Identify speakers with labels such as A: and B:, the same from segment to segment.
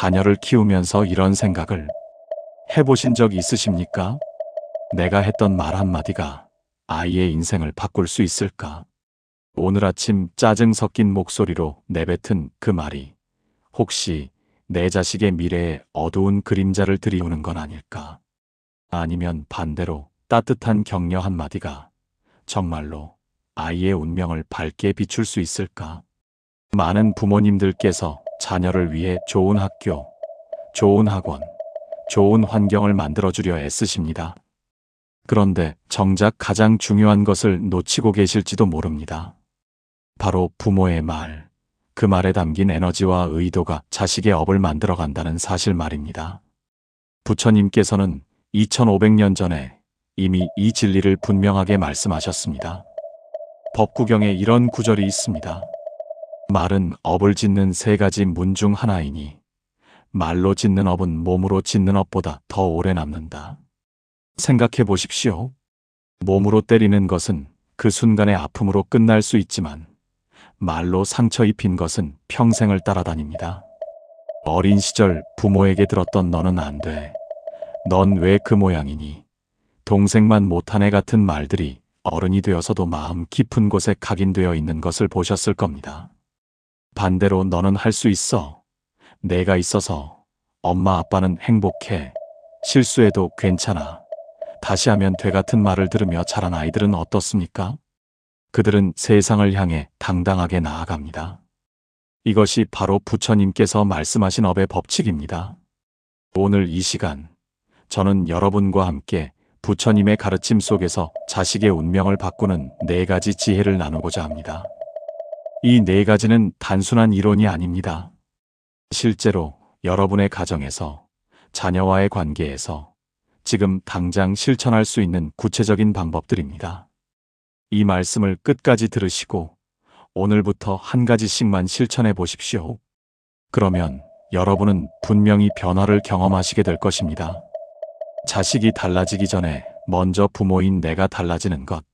A: 자녀를 키우면서 이런 생각을 해보신 적 있으십니까? 내가 했던 말 한마디가 아이의 인생을 바꿀 수 있을까? 오늘 아침 짜증 섞인 목소리로 내뱉은 그 말이 혹시 내 자식의 미래에 어두운 그림자를 들이우는 건 아닐까? 아니면 반대로 따뜻한 격려 한마디가 정말로 아이의 운명을 밝게 비출 수 있을까? 많은 부모님들께서 자녀를 위해 좋은 학교, 좋은 학원, 좋은 환경을 만들어주려 애쓰십니다. 그런데 정작 가장 중요한 것을 놓치고 계실지도 모릅니다. 바로 부모의 말, 그 말에 담긴 에너지와 의도가 자식의 업을 만들어간다는 사실 말입니다. 부처님께서는 2500년 전에 이미 이 진리를 분명하게 말씀하셨습니다. 법구경에 이런 구절이 있습니다. 말은 업을 짓는 세 가지 문 중 하나이니 말로 짓는 업은 몸으로 짓는 업보다 더 오래 남는다. 생각해 보십시오. 몸으로 때리는 것은 그 순간의 아픔으로 끝날 수 있지만 말로 상처 입힌 것은 평생을 따라다닙니다. 어린 시절 부모에게 들었던 너는 안 돼. 넌 왜 그 모양이니? 동생만 못한 애 같은 말들이 어른이 되어서도 마음 깊은 곳에 각인되어 있는 것을 보셨을 겁니다. 반대로 너는 할 수 있어. 내가 있어서 엄마 아빠는 행복해. 실수해도 괜찮아. 다시 하면 돼 같은 말을 들으며 자란 아이들은 어떻습니까? 그들은 세상을 향해 당당하게 나아갑니다. 이것이 바로 부처님께서 말씀하신 업의 법칙입니다. 오늘 이 시간, 저는 여러분과 함께 부처님의 가르침 속에서 자식의 운명을 바꾸는 4가지 지혜를 나누고자 합니다. 이 4가지는 단순한 이론이 아닙니다. 실제로 여러분의 가정에서, 자녀와의 관계에서 지금 당장 실천할 수 있는 구체적인 방법들입니다. 이 말씀을 끝까지 들으시고 오늘부터 한 가지씩만 실천해 보십시오. 그러면 여러분은 분명히 변화를 경험하시게 될 것입니다. 자식이 달라지기 전에 먼저 부모인 내가 달라지는 것.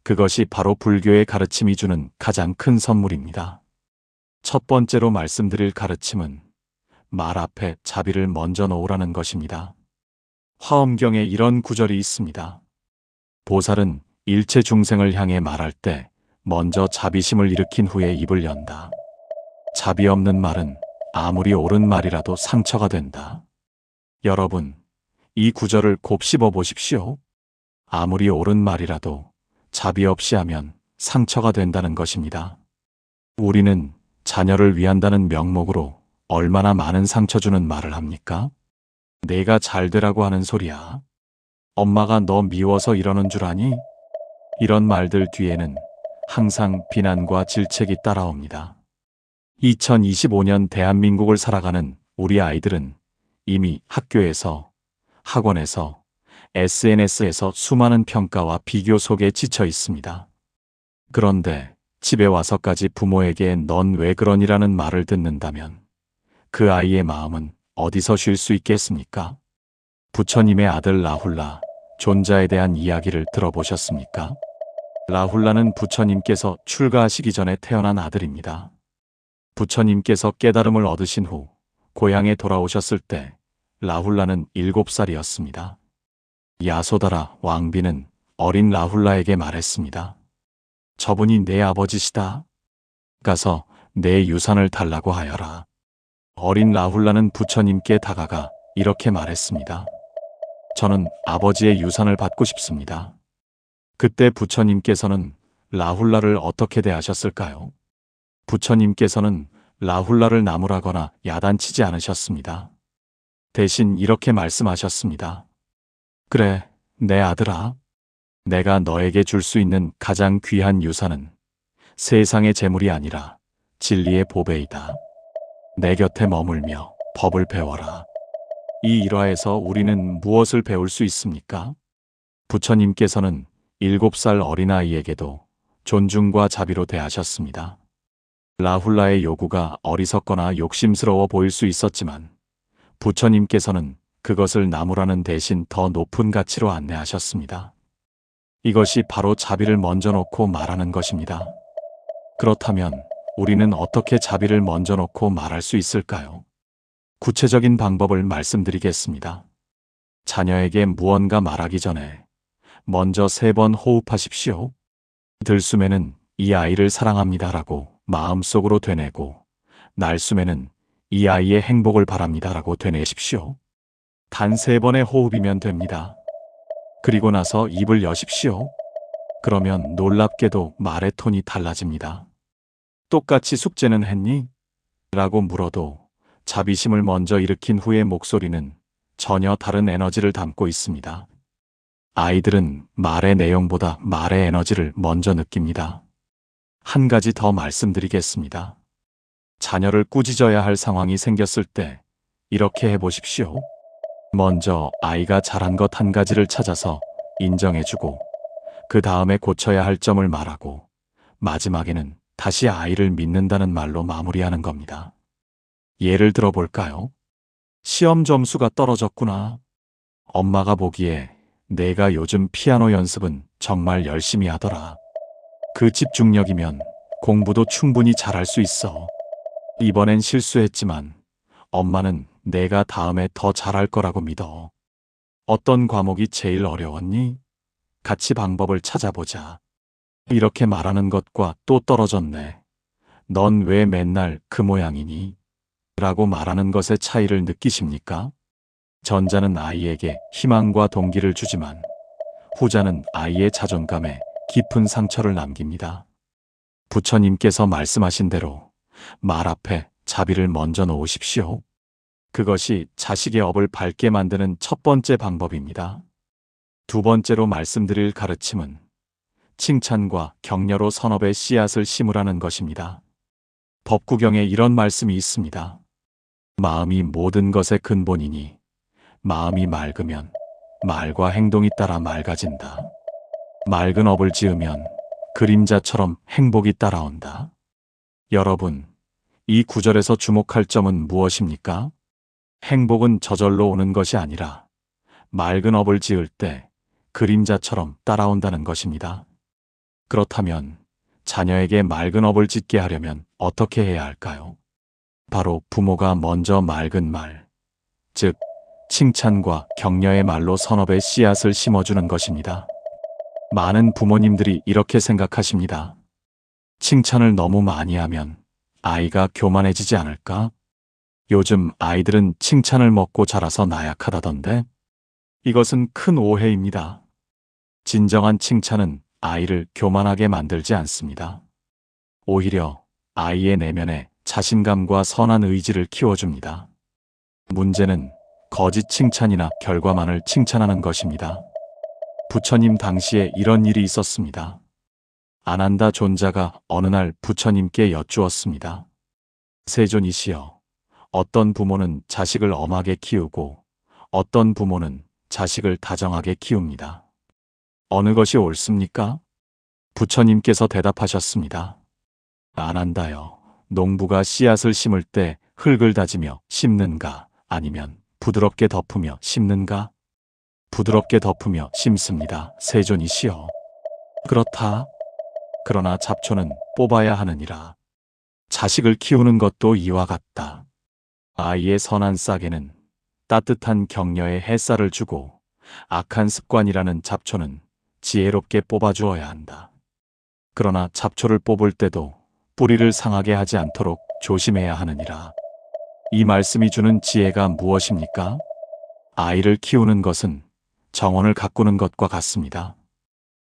A: 그것이 바로 불교의 가르침이 주는 가장 큰 선물입니다. 첫 번째로 말씀드릴 가르침은 말 앞에 자비를 먼저 놓으라는 것입니다. 화엄경에 이런 구절이 있습니다. 보살은 일체 중생을 향해 말할 때 먼저 자비심을 일으킨 후에 입을 연다. 자비 없는 말은 아무리 옳은 말이라도 상처가 된다. 여러분, 이 구절을 곱씹어 보십시오. 아무리 옳은 말이라도 자비 없이 하면 상처가 된다는 것입니다. 우리는 자녀를 위한다는 명목으로 얼마나 많은 상처 주는 말을 합니까? 내가 잘 되라고 하는 소리야. 엄마가 너 미워서 이러는 줄 아니? 이런 말들 뒤에는 항상 비난과 질책이 따라옵니다. 2025년 대한민국을 살아가는 우리 아이들은 이미 학교에서, 학원에서, SNS에서 수많은 평가와 비교 속에 지쳐 있습니다. 그런데 집에 와서까지 부모에게 넌 왜 그러니라는 말을 듣는다면 그 아이의 마음은 어디서 쉴 수 있겠습니까? 부처님의 아들 라훌라, 존자에 대한 이야기를 들어보셨습니까? 라훌라는 부처님께서 출가하시기 전에 태어난 아들입니다. 부처님께서 깨달음을 얻으신 후 고향에 돌아오셨을 때 라훌라는 7살이었습니다. 야소다라 왕비는 어린 라훌라에게 말했습니다. 저분이 내 아버지시다. 가서 내 유산을 달라고 하여라. 어린 라훌라는 부처님께 다가가 이렇게 말했습니다. 저는 아버지의 유산을 받고 싶습니다. 그때 부처님께서는 라훌라를 어떻게 대하셨을까요? 부처님께서는 라훌라를 나무라거나 야단치지 않으셨습니다. 대신 이렇게 말씀하셨습니다. 그래, 내 아들아. 내가 너에게 줄 수 있는 가장 귀한 유산은 세상의 재물이 아니라 진리의 보배이다. 내 곁에 머물며 법을 배워라. 이 일화에서 우리는 무엇을 배울 수 있습니까? 부처님께서는 7살 어린아이에게도 존중과 자비로 대하셨습니다. 라훌라의 요구가 어리석거나 욕심스러워 보일 수 있었지만 부처님께서는 그것을 나무라는 대신 더 높은 가치로 안내하셨습니다. 이것이 바로 자비를 먼저 놓고 말하는 것입니다. 그렇다면 우리는 어떻게 자비를 먼저 놓고 말할 수 있을까요? 구체적인 방법을 말씀드리겠습니다. 자녀에게 무언가 말하기 전에 먼저 3번 호흡하십시오. 들숨에는 이 아이를 사랑합니다라고 마음속으로 되뇌고, 날숨에는 이 아이의 행복을 바랍니다라고 되뇌십시오. 단 3번의 호흡이면 됩니다. 그리고 나서 입을 여십시오. 그러면 놀랍게도 말의 톤이 달라집니다. 똑같이 숙제는 했니? 라고 물어도 자비심을 먼저 일으킨 후의 목소리는 전혀 다른 에너지를 담고 있습니다. 아이들은 말의 내용보다 말의 에너지를 먼저 느낍니다. 한 가지 더 말씀드리겠습니다. 자녀를 꾸짖어야 할 상황이 생겼을 때 이렇게 해보십시오. 먼저 아이가 잘한 것 한 가지를 찾아서 인정해주고, 그 다음에 고쳐야 할 점을 말하고, 마지막에는 다시 아이를 믿는다는 말로 마무리하는 겁니다. 예를 들어 볼까요? 시험 점수가 떨어졌구나. 엄마가 보기에 내가 요즘 피아노 연습은 정말 열심히 하더라. 그 집중력이면 공부도 충분히 잘할 수 있어. 이번엔 실수했지만 엄마는 내가 다음에 더 잘할 거라고 믿어. 어떤 과목이 제일 어려웠니? 같이 방법을 찾아보자. 이렇게 말하는 것과 또 떨어졌네. 넌 왜 맨날 그 모양이니? 라고 말하는 것의 차이를 느끼십니까? 전자는 아이에게 희망과 동기를 주지만 후자는 아이의 자존감에 깊은 상처를 남깁니다. 부처님께서 말씀하신 대로 말 앞에 자비를 먼저 놓으십시오. 그것이 자식의 업을 밝게 만드는 첫 번째 방법입니다. 두 번째로 말씀드릴 가르침은 칭찬과 격려로 선업의 씨앗을 심으라는 것입니다. 법구경에 이런 말씀이 있습니다. 마음이 모든 것의 근본이니 마음이 맑으면 말과 행동이 따라 맑아진다. 맑은 업을 지으면 그림자처럼 행복이 따라온다. 여러분, 이 구절에서 주목할 점은 무엇입니까? 행복은 저절로 오는 것이 아니라 맑은 업을 지을 때 그림자처럼 따라온다는 것입니다. 그렇다면 자녀에게 맑은 업을 짓게 하려면 어떻게 해야 할까요? 바로 부모가 먼저 맑은 말, 즉 칭찬과 격려의 말로 선업의 씨앗을 심어주는 것입니다. 많은 부모님들이 이렇게 생각하십니다. 칭찬을 너무 많이 하면 아이가 교만해지지 않을까? 요즘 아이들은 칭찬을 먹고 자라서 나약하다던데? 이것은 큰 오해입니다. 진정한 칭찬은 아이를 교만하게 만들지 않습니다. 오히려 아이의 내면에 자신감과 선한 의지를 키워줍니다. 문제는 거짓 칭찬이나 결과만을 칭찬하는 것입니다. 부처님 당시에 이런 일이 있었습니다. 아난다 존자가 어느 날 부처님께 여쭈었습니다. 세존이시여, 어떤 부모는 자식을 엄하게 키우고 어떤 부모는 자식을 다정하게 키웁니다. 어느 것이 옳습니까? 부처님께서 대답하셨습니다. 아난다여, 농부가 씨앗을 심을 때 흙을 다지며 심는가, 아니면 부드럽게 덮으며 심는가? 부드럽게 덮으며 심습니다. 세존이시여. 그렇다. 그러나 잡초는 뽑아야 하느니라. 자식을 키우는 것도 이와 같다. 아이의 선한 싹에는 따뜻한 격려의 햇살을 주고 악한 습관이라는 잡초는 지혜롭게 뽑아주어야 한다. 그러나 잡초를 뽑을 때도 뿌리를 상하게 하지 않도록 조심해야 하느니라. 이 말씀이 주는 지혜가 무엇입니까? 아이를 키우는 것은 정원을 가꾸는 것과 같습니다.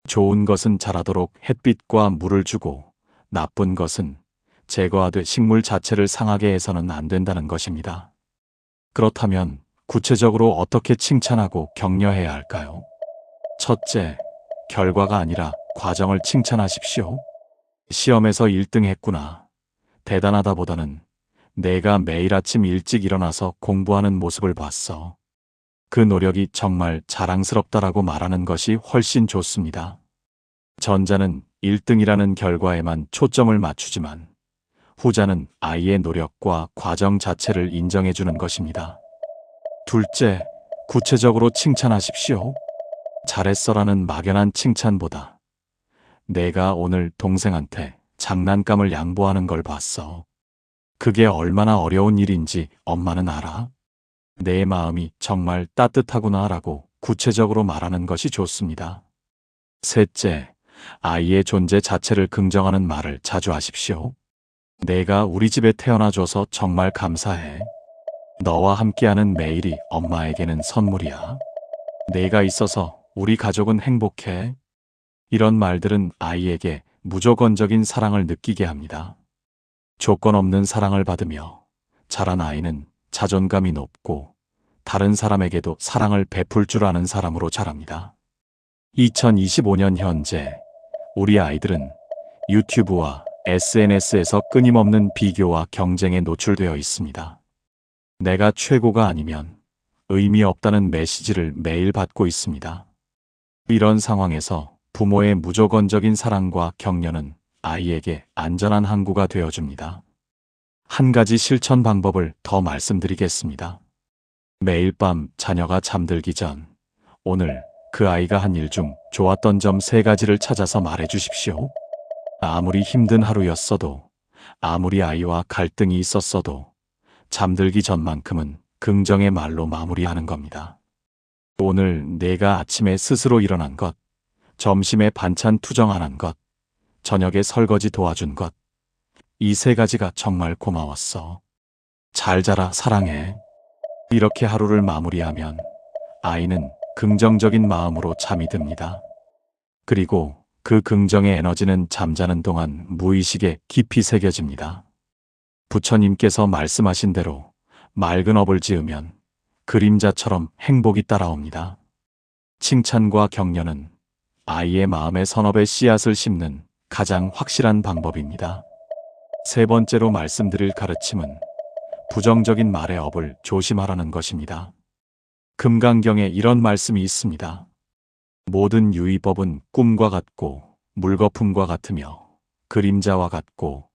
A: 좋은 것은 자라도록 햇빛과 물을 주고 나쁜 것은 제거하되 식물 자체를 상하게 해서는 안 된다는 것입니다. 그렇다면 구체적으로 어떻게 칭찬하고 격려해야 할까요? 첫째, 결과가 아니라 과정을 칭찬하십시오. 시험에서 1등 했구나. 대단하다 보다는 내가 매일 아침 일찍 일어나서 공부하는 모습을 봤어. 그 노력이 정말 자랑스럽다라고 말하는 것이 훨씬 좋습니다. 전자는 1등이라는 결과에만 초점을 맞추지만 후자는 아이의 노력과 과정 자체를 인정해 주는 것입니다. 둘째, 구체적으로 칭찬하십시오. 잘했어라는 막연한 칭찬보다 내가 오늘 동생한테 장난감을 양보하는 걸 봤어. 그게 얼마나 어려운 일인지 엄마는 알아? 내 마음이 정말 따뜻하구나 라고 구체적으로 말하는 것이 좋습니다. 셋째, 아이의 존재 자체를 긍정하는 말을 자주 하십시오. 내가 우리 집에 태어나줘서 정말 감사해. 너와 함께하는 매일이 엄마에게는 선물이야. 내가 있어서 우리 가족은 행복해. 이런 말들은 아이에게 무조건적인 사랑을 느끼게 합니다. 조건 없는 사랑을 받으며 자란 아이는 자존감이 높고 다른 사람에게도 사랑을 베풀 줄 아는 사람으로 자랍니다. 2025년 현재 우리 아이들은 유튜브와 SNS에서 끊임없는 비교와 경쟁에 노출되어 있습니다. 내가 최고가 아니면 의미 없다는 메시지를 매일 받고 있습니다. 이런 상황에서 부모의 무조건적인 사랑과 격려는 아이에게 안전한 항구가 되어줍니다. 한 가지 실천 방법을 더 말씀드리겠습니다. 매일 밤 자녀가 잠들기 전 오늘 그 아이가 한 일 중 좋았던 점 3가지를 찾아서 말해 주십시오. 아무리 힘든 하루였어도, 아무리 아이와 갈등이 있었어도 잠들기 전만큼은 긍정의 말로 마무리하는 겁니다. 오늘 내가 아침에 스스로 일어난 것, 점심에 반찬 투정 안 한 것, 저녁에 설거지 도와준 것, 이 3가지가 정말 고마웠어. 잘 자라, 사랑해. 이렇게 하루를 마무리하면 아이는 긍정적인 마음으로 잠이 듭니다. 그리고 그 긍정의 에너지는 잠자는 동안 무의식에 깊이 새겨집니다. 부처님께서 말씀하신 대로 맑은 업을 지으면 그림자처럼 행복이 따라옵니다. 칭찬과 격려는 아이의 마음에 선업의 씨앗을 심는 가장 확실한 방법입니다. 3번째로 말씀드릴 가르침은 부정적인 말의 업을 조심하라는 것입니다. 금강경에 이런 말씀이 있습니다. 모든 유의법은 꿈과 같고 물거품과 같으며 그림자와 같고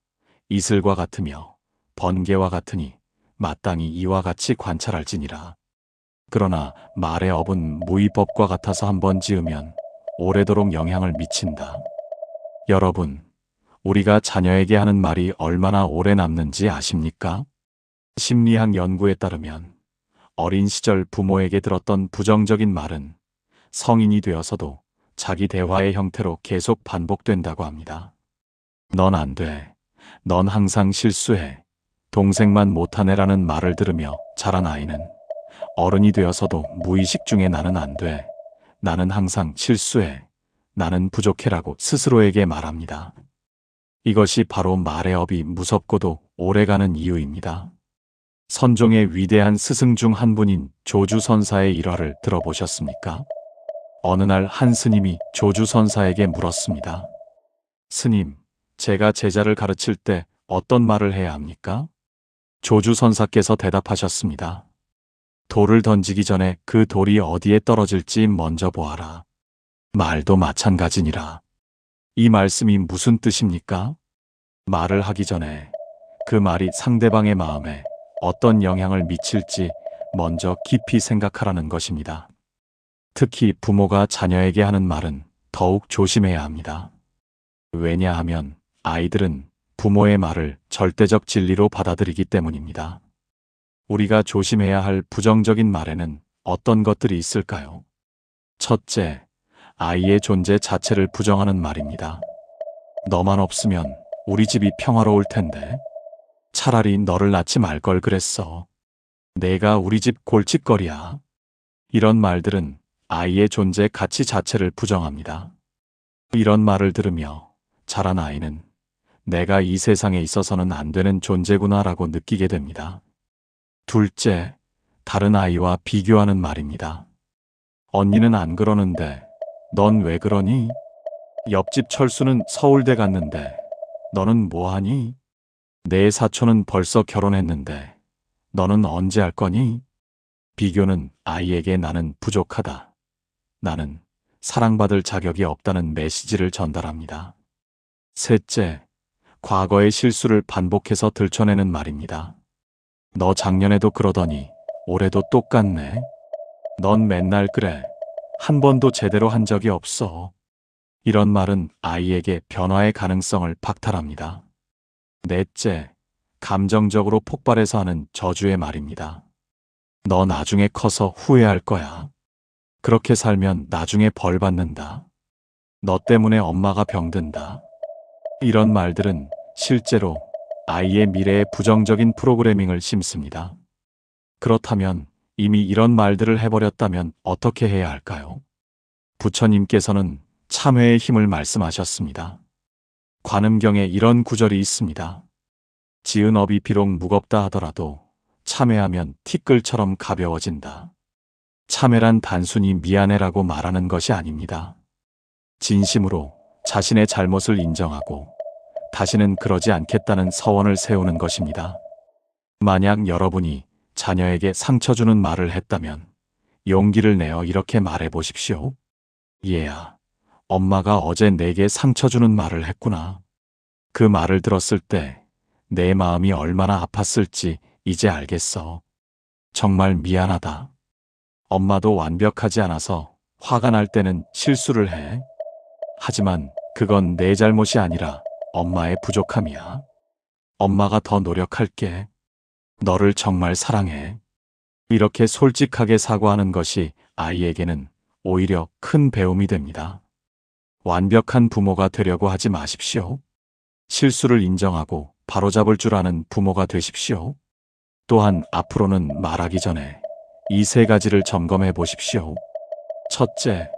A: 이슬과 같으며 번개와 같으니 마땅히 이와 같이 관찰할지니라. 그러나 말의 업은 무의법과 같아서 한번 지으면 오래도록 영향을 미친다. 여러분, 우리가 자녀에게 하는 말이 얼마나 오래 남는지 아십니까? 심리학 연구에 따르면 어린 시절 부모에게 들었던 부정적인 말은 성인이 되어서도 자기 대화의 형태로 계속 반복된다고 합니다. 넌 안 돼. 넌 항상 실수해. 동생만 못하네라는 말을 들으며 자란 아이는 어른이 되어서도 무의식 중에 나는 안 돼. 나는 항상 실수해. 나는 부족해라고 스스로에게 말합니다. 이것이 바로 말의 업이 무섭고도 오래가는 이유입니다. 선종의 위대한 스승 중 한 분인 조주선사의 일화를 들어보셨습니까? 어느 날 한 스님이 조주선사에게 물었습니다. 스님, 제가 제자를 가르칠 때 어떤 말을 해야 합니까? 조주선사께서 대답하셨습니다. 돌을 던지기 전에 그 돌이 어디에 떨어질지 먼저 보아라. 말도 마찬가지니라. 이 말씀이 무슨 뜻입니까? 말을 하기 전에 그 말이 상대방의 마음에 어떤 영향을 미칠지 먼저 깊이 생각하라는 것입니다. 특히 부모가 자녀에게 하는 말은 더욱 조심해야 합니다. 왜냐하면 아이들은 부모의 말을 절대적 진리로 받아들이기 때문입니다. 우리가 조심해야 할 부정적인 말에는 어떤 것들이 있을까요? 첫째, 아이의 존재 자체를 부정하는 말입니다. 너만 없으면 우리 집이 평화로울 텐데. 차라리 너를 낳지 말 걸 그랬어. 내가 우리 집 골칫거리야. 이런 말들은 아이의 존재 가치 자체를 부정합니다. 이런 말을 들으며 자란 아이는 내가 이 세상에 있어서는 안 되는 존재구나라고 느끼게 됩니다. 둘째, 다른 아이와 비교하는 말입니다. 언니는 안 그러는데 넌 왜 그러니? 옆집 철수는 서울대 갔는데 너는 뭐하니? 내 사촌은 벌써 결혼했는데 너는 언제 할 거니? 비교는 아이에게 나는 부족하다. 나는 사랑받을 자격이 없다는 메시지를 전달합니다. 셋째, 과거의 실수를 반복해서 들춰내는 말입니다. 너 작년에도 그러더니 올해도 똑같네. 넌 맨날 그래. 한 번도 제대로 한 적이 없어. 이런 말은 아이에게 변화의 가능성을 박탈합니다. 넷째, 감정적으로 폭발해서 하는 저주의 말입니다. 너 나중에 커서 후회할 거야. 그렇게 살면 나중에 벌 받는다. 너 때문에 엄마가 병든다. 이런 말들은 실제로 아이의 미래에 부정적인 프로그래밍을 심습니다. 그렇다면 이미 이런 말들을 해버렸다면 어떻게 해야 할까요? 부처님께서는 참회의 힘을 말씀하셨습니다. 관음경에 이런 구절이 있습니다. 지은 업이 비록 무겁다 하더라도 참회하면 티끌처럼 가벼워진다. 참회란 단순히 미안해라고 말하는 것이 아닙니다. 진심으로 자신의 잘못을 인정하고 다시는 그러지 않겠다는 서원을 세우는 것입니다. 만약 여러분이 자녀에게 상처 주는 말을 했다면 용기를 내어 이렇게 말해 보십시오. 얘야, 엄마가 어제 내게 상처 주는 말을 했구나. 그 말을 들었을 때 내 마음이 얼마나 아팠을지 이제 알겠어. 정말 미안하다. 엄마도 완벽하지 않아서 화가 날 때는 실수를 해. 하지만 그건 내 잘못이 아니라 엄마의 부족함이야. 엄마가 더 노력할게. 너를 정말 사랑해. 이렇게 솔직하게 사과하는 것이 아이에게는 오히려 큰 배움이 됩니다. 완벽한 부모가 되려고 하지 마십시오. 실수를 인정하고 바로잡을 줄 아는 부모가 되십시오. 또한 앞으로는 말하기 전에 이 세 가지를 점검해 보십시오. 첫째,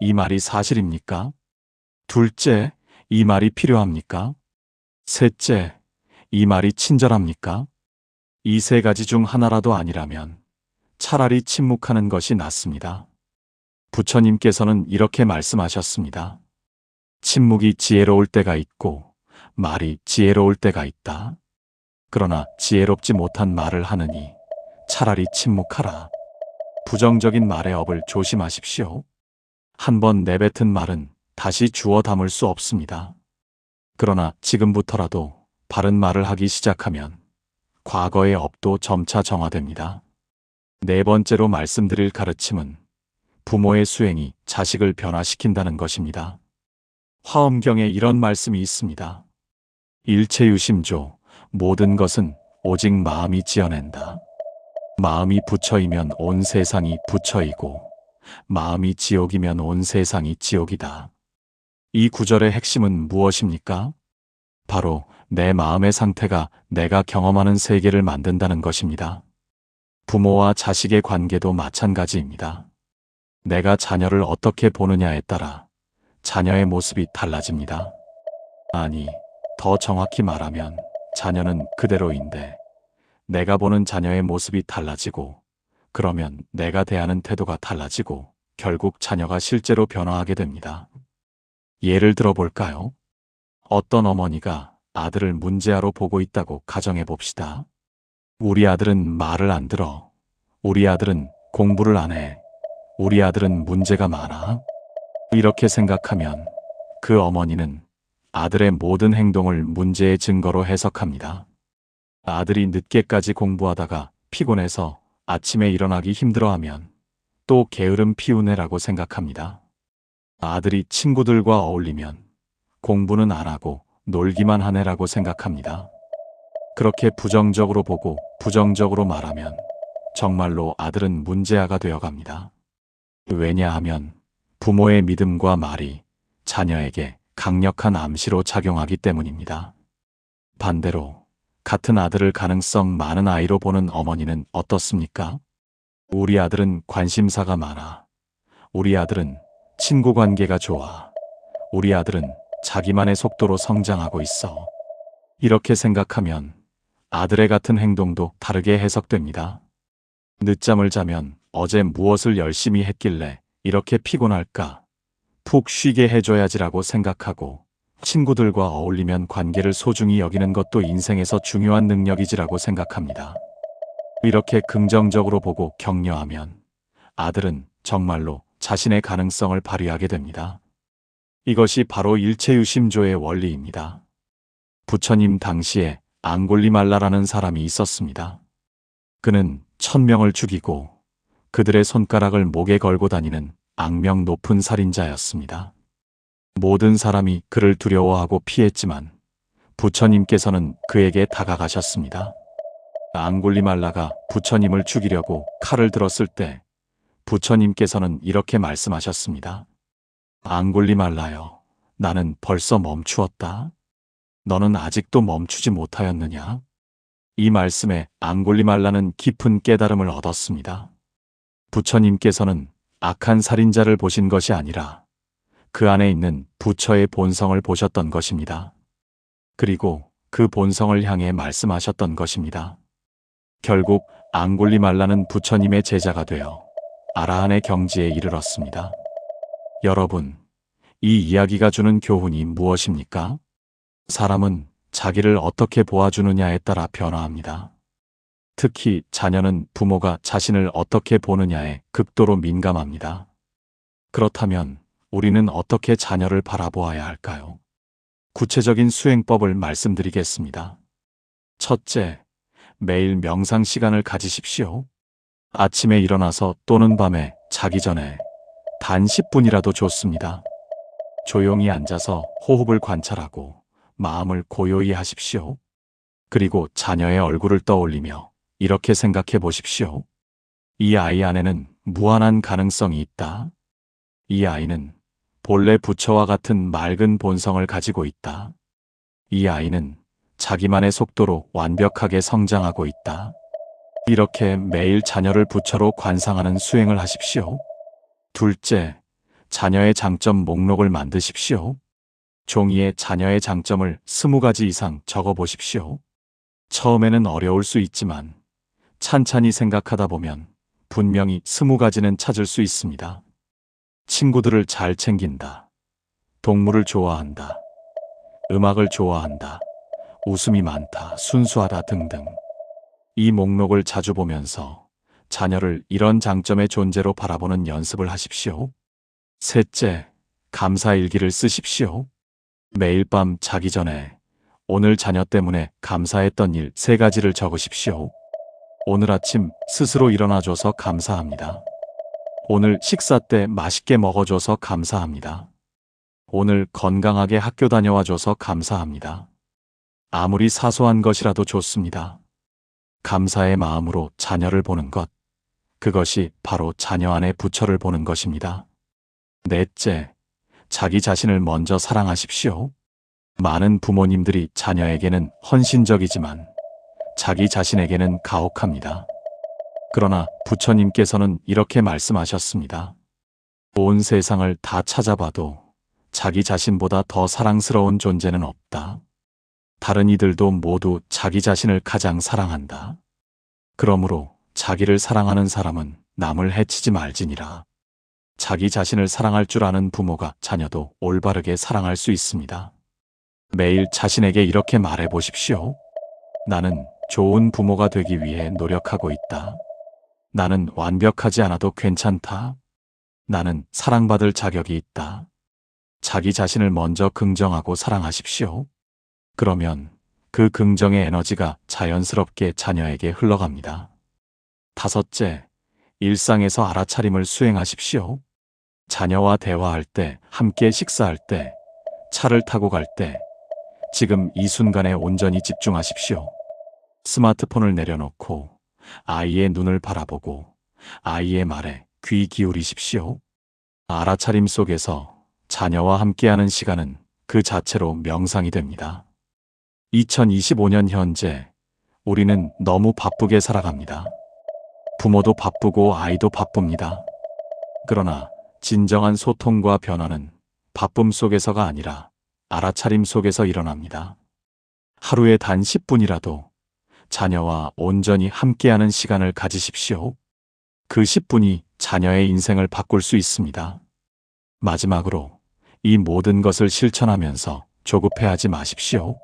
A: 이 말이 사실입니까? 둘째, 이 말이 필요합니까? 셋째, 이 말이 친절합니까? 이 세 가지 중 하나라도 아니라면 차라리 침묵하는 것이 낫습니다. 부처님께서는 이렇게 말씀하셨습니다. 침묵이 지혜로울 때가 있고 말이 지혜로울 때가 있다. 그러나 지혜롭지 못한 말을 하느니 차라리 침묵하라. 부정적인 말의 업을 조심하십시오. 한번 내뱉은 말은 다시 주워 담을 수 없습니다. 그러나 지금부터라도 바른 말을 하기 시작하면 과거의 업도 점차 정화됩니다. 네 번째로 말씀드릴 가르침은 부모의 수행이 자식을 변화시킨다는 것입니다. 화엄경에 이런 말씀이 있습니다. 일체유심조, 모든 것은 오직 마음이 지어낸다. 마음이 부처이면 온 세상이 부처이고 마음이 지옥이면 온 세상이 지옥이다. 이 구절의 핵심은 무엇입니까? 바로 내 마음의 상태가 내가 경험하는 세계를 만든다는 것입니다. 부모와 자식의 관계도 마찬가지입니다. 내가 자녀를 어떻게 보느냐에 따라 자녀의 모습이 달라집니다. 아니, 더 정확히 말하면 자녀는 그대로인데 내가 보는 자녀의 모습이 달라지고 그러면 내가 대하는 태도가 달라지고 결국 자녀가 실제로 변화하게 됩니다. 예를 들어 볼까요? 어떤 어머니가 아들을 문제아로 보고 있다고 가정해 봅시다. 우리 아들은 말을 안 들어. 우리 아들은 공부를 안 해. 우리 아들은 문제가 많아. 이렇게 생각하면 그 어머니는 아들의 모든 행동을 문제의 증거로 해석합니다. 아들이 늦게까지 공부하다가 피곤해서 아침에 일어나기 힘들어하면 또 게으름 피우네라고 생각합니다. 아들이 친구들과 어울리면 공부는 안 하고 놀기만 하네라고 생각합니다. 그렇게 부정적으로 보고 부정적으로 말하면 정말로 아들은 문제아가 되어갑니다. 왜냐하면 부모의 믿음과 말이 자녀에게 강력한 암시로 작용하기 때문입니다. 반대로 같은 아들을 가능성 많은 아이로 보는 어머니는 어떻습니까? 우리 아들은 관심사가 많아. 우리 아들은 친구 관계가 좋아. 우리 아들은 자기만의 속도로 성장하고 있어. 이렇게 생각하면 아들의 같은 행동도 다르게 해석됩니다. 늦잠을 자면 어제 무엇을 열심히 했길래 이렇게 피곤할까? 푹 쉬게 해줘야지라고 생각하고 친구들과 어울리면 관계를 소중히 여기는 것도 인생에서 중요한 능력이지라고 생각합니다. 이렇게 긍정적으로 보고 격려하면 아들은 정말로 자신의 가능성을 발휘하게 됩니다. 이것이 바로 일체유심조의 원리입니다. 부처님 당시에 앙골리말라라는 사람이 있었습니다. 그는 1000명을 죽이고 그들의 손가락을 목에 걸고 다니는 악명 높은 살인자였습니다. 모든 사람이 그를 두려워하고 피했지만 부처님께서는 그에게 다가가셨습니다. 앙굴리말라가 부처님을 죽이려고 칼을 들었을 때 부처님께서는 이렇게 말씀하셨습니다. 앙굴리말라여, 나는 벌써 멈추었다. 너는 아직도 멈추지 못하였느냐? 이 말씀에 앙굴리말라는 깊은 깨달음을 얻었습니다. 부처님께서는 악한 살인자를 보신 것이 아니라 그 안에 있는 부처의 본성을 보셨던 것입니다. 그리고 그 본성을 향해 말씀하셨던 것입니다. 결국 앙굴리말라는 부처님의 제자가 되어 아라한의 경지에 이르렀습니다. 여러분, 이 이야기가 주는 교훈이 무엇입니까? 사람은 자기를 어떻게 보아주느냐에 따라 변화합니다. 특히 자녀는 부모가 자신을 어떻게 보느냐에 극도로 민감합니다. 그렇다면 우리는 어떻게 자녀를 바라보아야 할까요? 구체적인 수행법을 말씀드리겠습니다. 첫째, 매일 명상 시간을 가지십시오. 아침에 일어나서 또는 밤에 자기 전에 단 10분이라도 좋습니다. 조용히 앉아서 호흡을 관찰하고 마음을 고요히 하십시오. 그리고 자녀의 얼굴을 떠올리며 이렇게 생각해 보십시오. 이 아이 안에는 무한한 가능성이 있다. 이 아이는 본래 부처와 같은 맑은 본성을 가지고 있다. 이 아이는 자기만의 속도로 완벽하게 성장하고 있다. 이렇게 매일 자녀를 부처로 관상하는 수행을 하십시오. 둘째, 자녀의 장점 목록을 만드십시오. 종이에 자녀의 장점을 20가지 이상 적어 보십시오. 처음에는 어려울 수 있지만 찬찬히 생각하다 보면 분명히 20가지는 찾을 수 있습니다. 친구들을 잘 챙긴다. 동물을 좋아한다. 음악을 좋아한다. 웃음이 많다. 순수하다 등등. 이 목록을 자주 보면서 자녀를 이런 장점의 존재로 바라보는 연습을 하십시오. 셋째, 감사일기를 쓰십시오. 매일 밤 자기 전에 오늘 자녀 때문에 감사했던 일 3가지를 적으십시오. 오늘 아침 스스로 일어나줘서 감사합니다. 오늘 식사 때 맛있게 먹어줘서 감사합니다. 오늘 건강하게 학교 다녀와줘서 감사합니다. 아무리 사소한 것이라도 좋습니다. 감사의 마음으로 자녀를 보는 것, 그것이 바로 자녀 안의 부처를 보는 것입니다. 넷째, 자기 자신을 먼저 사랑하십시오. 많은 부모님들이 자녀에게는 헌신적이지만 자기 자신에게는 가혹합니다. 그러나 부처님께서는 이렇게 말씀하셨습니다. 온 세상을 다 찾아봐도 자기 자신보다 더 사랑스러운 존재는 없다. 다른 이들도 모두 자기 자신을 가장 사랑한다. 그러므로 자기를 사랑하는 사람은 남을 해치지 말지니라. 자기 자신을 사랑할 줄 아는 부모가 자녀도 올바르게 사랑할 수 있습니다. 매일 자신에게 이렇게 말해 보십시오. 나는 좋은 부모가 되기 위해 노력하고 있다. 나는 완벽하지 않아도 괜찮다. 나는 사랑받을 자격이 있다. 자기 자신을 먼저 긍정하고 사랑하십시오. 그러면 그 긍정의 에너지가 자연스럽게 자녀에게 흘러갑니다. 다섯째, 일상에서 알아차림을 수행하십시오. 자녀와 대화할 때, 함께 식사할 때, 차를 타고 갈 때, 지금 이 순간에 온전히 집중하십시오. 스마트폰을 내려놓고 아이의 눈을 바라보고 아이의 말에 귀 기울이십시오. 알아차림 속에서 자녀와 함께하는 시간은 그 자체로 명상이 됩니다. 2025년 현재 우리는 너무 바쁘게 살아갑니다. 부모도 바쁘고 아이도 바쁩니다. 그러나 진정한 소통과 변화는 바쁨 속에서가 아니라 알아차림 속에서 일어납니다. 하루에 단 10분이라도 자녀와 온전히 함께하는 시간을 가지십시오. 그 10분이 자녀의 인생을 바꿀 수 있습니다. 마지막으로 이 모든 것을 실천하면서 조급해하지 마십시오.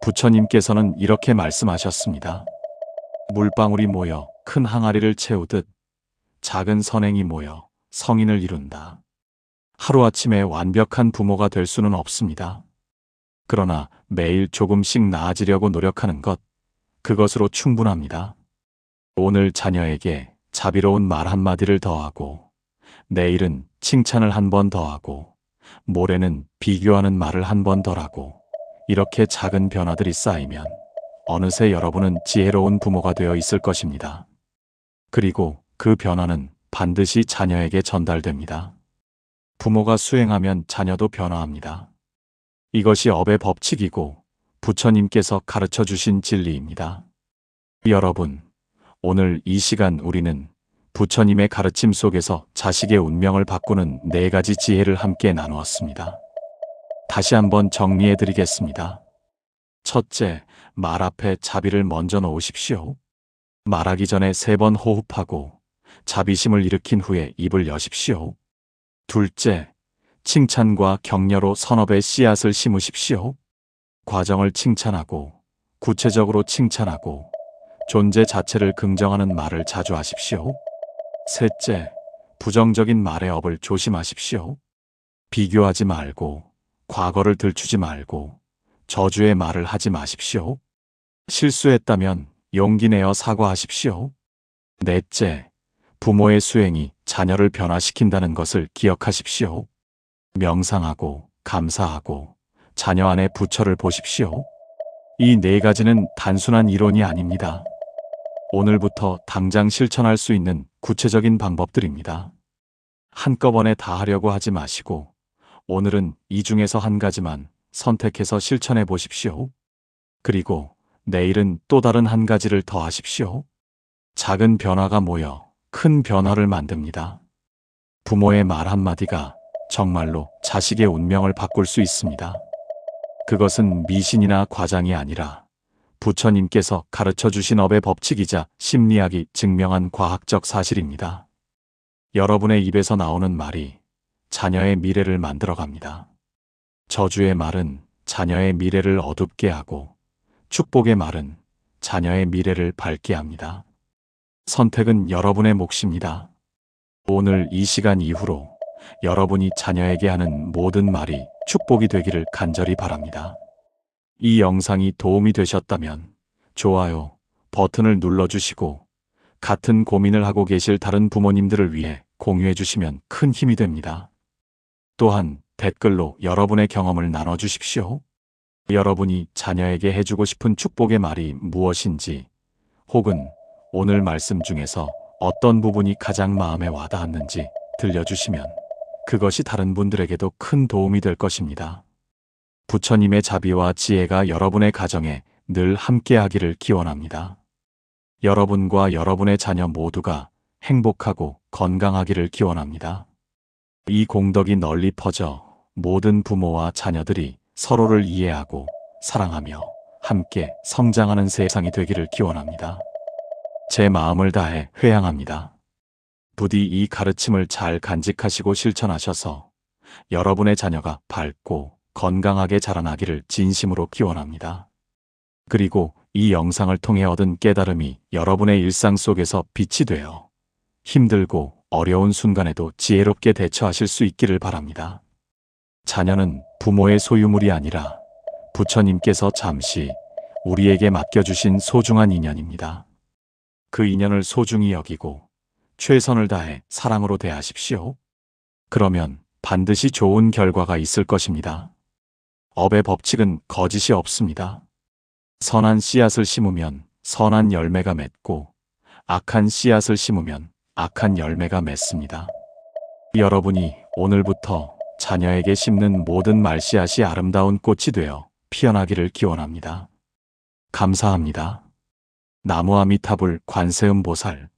A: 부처님께서는 이렇게 말씀하셨습니다. 물방울이 모여 큰 항아리를 채우듯 작은 선행이 모여 성인을 이룬다. 하루아침에 완벽한 부모가 될 수는 없습니다. 그러나 매일 조금씩 나아지려고 노력하는 것, 그것으로 충분합니다. 오늘 자녀에게 자비로운 말 한마디를 더하고, 내일은 칭찬을 한 번 더하고, 모레는 비교하는 말을 한 번 덜하고, 이렇게 작은 변화들이 쌓이면 어느새 여러분은 지혜로운 부모가 되어 있을 것입니다. 그리고 그 변화는 반드시 자녀에게 전달됩니다. 부모가 수행하면 자녀도 변화합니다. 이것이 업의 법칙이고 부처님께서 가르쳐 주신 진리입니다. 여러분, 오늘 이 시간 우리는 부처님의 가르침 속에서 자식의 운명을 바꾸는 4가지 지혜를 함께 나누었습니다. 다시 한번 정리해 드리겠습니다. 첫째, 말 앞에 자비를 먼저 놓으십시오. 말하기 전에 3번 호흡하고 자비심을 일으킨 후에 입을 여십시오. 둘째, 칭찬과 격려로 선업의 씨앗을 심으십시오. 과정을 칭찬하고 구체적으로 칭찬하고 존재 자체를 긍정하는 말을 자주 하십시오. 셋째, 부정적인 말의 업을 조심하십시오. 비교하지 말고 과거를 들추지 말고 저주의 말을 하지 마십시오. 실수했다면 용기 내어 사과하십시오. 넷째, 부모의 수행이 자녀를 변화시킨다는 것을 기억하십시오. 명상하고 감사하고 자녀 안의 부처를 보십시오. 이 4가지는 단순한 이론이 아닙니다. 오늘부터 당장 실천할 수 있는 구체적인 방법들입니다. 한꺼번에 다 하려고 하지 마시고 오늘은 이 중에서 한 가지만 선택해서 실천해 보십시오. 그리고 내일은 또 다른 한 가지를 더 하십시오. 작은 변화가 모여 큰 변화를 만듭니다. 부모의 말 한마디가 정말로 자식의 운명을 바꿀 수 있습니다. 그것은 미신이나 과장이 아니라 부처님께서 가르쳐 주신 업의 법칙이자 심리학이 증명한 과학적 사실입니다. 여러분의 입에서 나오는 말이 자녀의 미래를 만들어갑니다. 저주의 말은 자녀의 미래를 어둡게 하고 축복의 말은 자녀의 미래를 밝게 합니다. 선택은 여러분의 몫입니다. 오늘 이 시간 이후로 여러분이 자녀에게 하는 모든 말이 축복이 되기를 간절히 바랍니다. 이 영상이 도움이 되셨다면 좋아요 버튼을 눌러주시고 같은 고민을 하고 계실 다른 부모님들을 위해 공유해 주시면 큰 힘이 됩니다. 또한 댓글로 여러분의 경험을 나눠주십시오. 여러분이 자녀에게 해주고 싶은 축복의 말이 무엇인지 혹은 오늘 말씀 중에서 어떤 부분이 가장 마음에 와닿았는지 들려주시면 그것이 다른 분들에게도 큰 도움이 될 것입니다. 부처님의 자비와 지혜가 여러분의 가정에 늘 함께하기를 기원합니다. 여러분과 여러분의 자녀 모두가 행복하고 건강하기를 기원합니다. 이 공덕이 널리 퍼져 모든 부모와 자녀들이 서로를 이해하고 사랑하며 함께 성장하는 세상이 되기를 기원합니다. 제 마음을 다해 회양합니다. 부디 이 가르침을 잘 간직하시고 실천하셔서 여러분의 자녀가 밝고 건강하게 자라나기를 진심으로 기원합니다. 그리고 이 영상을 통해 얻은 깨달음이 여러분의 일상 속에서 빛이 되어 힘들고 어려운 순간에도 지혜롭게 대처하실 수 있기를 바랍니다. 자녀는 부모의 소유물이 아니라 부처님께서 잠시 우리에게 맡겨주신 소중한 인연입니다. 그 인연을 소중히 여기고 최선을 다해 사랑으로 대하십시오. 그러면 반드시 좋은 결과가 있을 것입니다. 업의 법칙은 거짓이 없습니다. 선한 씨앗을 심으면 선한 열매가 맺고 악한 씨앗을 심으면 악한 열매가 맺습니다. 여러분이 오늘부터 자녀에게 심는 모든 말씨앗이 아름다운 꽃이 되어 피어나기를 기원합니다. 감사합니다. 나무아미타불 관세음보살